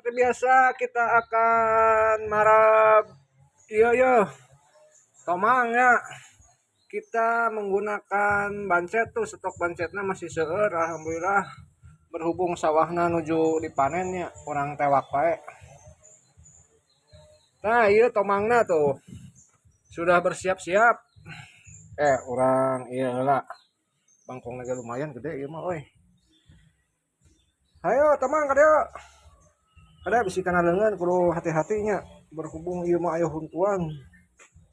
seperti biasa kita akan marab iya yo tomang ya. Kita menggunakan bancet tuh, stok bancetnya masih seueur alhamdulillah. Berhubung sawahna nuju dipanennya kurang tewak pae. Nah iya tomangna tuh sudah bersiap-siap. Orang iya lah bangkong lagi lumayan gede iya mah oi. Ayo tomang kadeo. Kada bisikan leungeun kudu hati-hatinya berhubung ieu mah aya huntuan.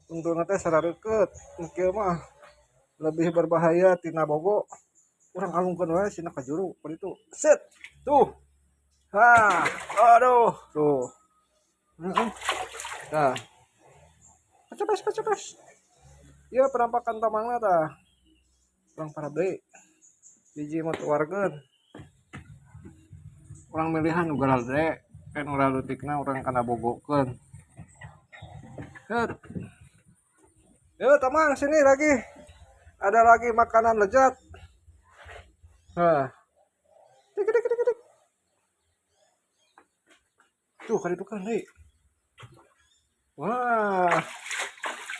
Untungna teh sarareukeut, kieu mah lebih berbahaya tina bogo. Urang alungkeun wae sina ka juru ku ditu. Set. Tuh. Hah, aduh, tuh. Heeh. Tah. Kacepes kacepes. Ieu penampakan tomangna tah. Urang para deui. Hiji mah tuargeun. Urang milihan nu galade. Kan urang leutikna urang kana bogokeun. Set. Yuk teman sini lagi. Ada lagi makanan lezat. Nah. Dik dik dik dik. Tuh kali itu kan nih. Wah.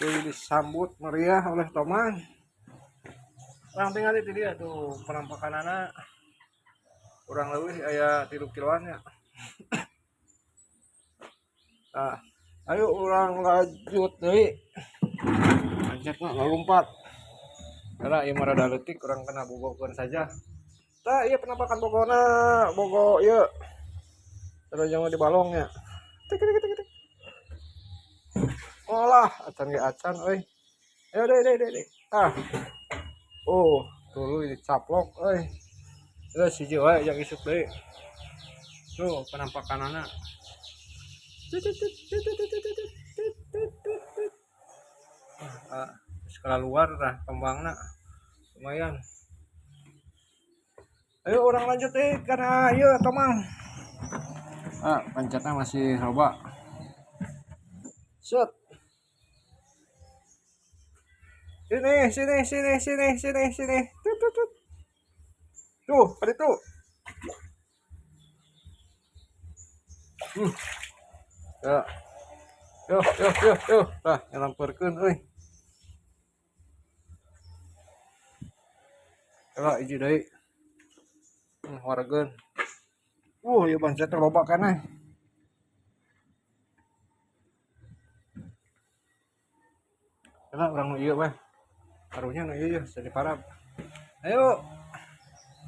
Tuh disambut meriah oleh teman. Orang tinggal di dia tuh penampakan anak. Kurang lebih aya 3 kiloan ya. Nah, ayo orang lanjut deui. Anjir mah ngalumpat. Karena ieu mah rada leutik urang kena bogokeun saja. Tah ieu penampakan bogona bogo ieu. Terus jangan dibalongnya. Tik tik tik tik. Olah, acan ge acan euy. Ayo deh. Ah. Oh, tuluy dicaplok euy. Terus hiji wae yang isuk deui. Tuh penampakanana. Skala luar dah kembangna. Lumayan. Ayo orang lanjut karena ieu tomang. Pancatnya masih loba. Set. Sini. Tuh, ada tuh. Ya. Yo. Tah, nyalamperkeun euy. Coba hiji deui. Wargeun. Ieu pancatnya loba keneh. Karena orang nu ieu weh. Karunya nu ieu jadi parab. Ayo.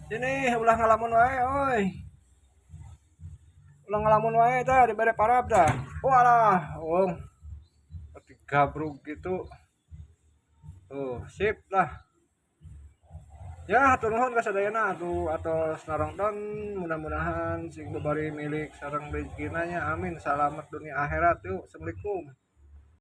Sini ulah ngalamun wae euy. Ulah ngalamun wae tah dibere parab dah. Walah, gabruk gitu. Tuh, sip lah. Ya, hatur nuhun kasadayana atuh atos narongton. Mudah-mudahan sing bari milik sareng rezekina nya. Amin. Selamat dunia akhirat. Yuk, assalamualaikum.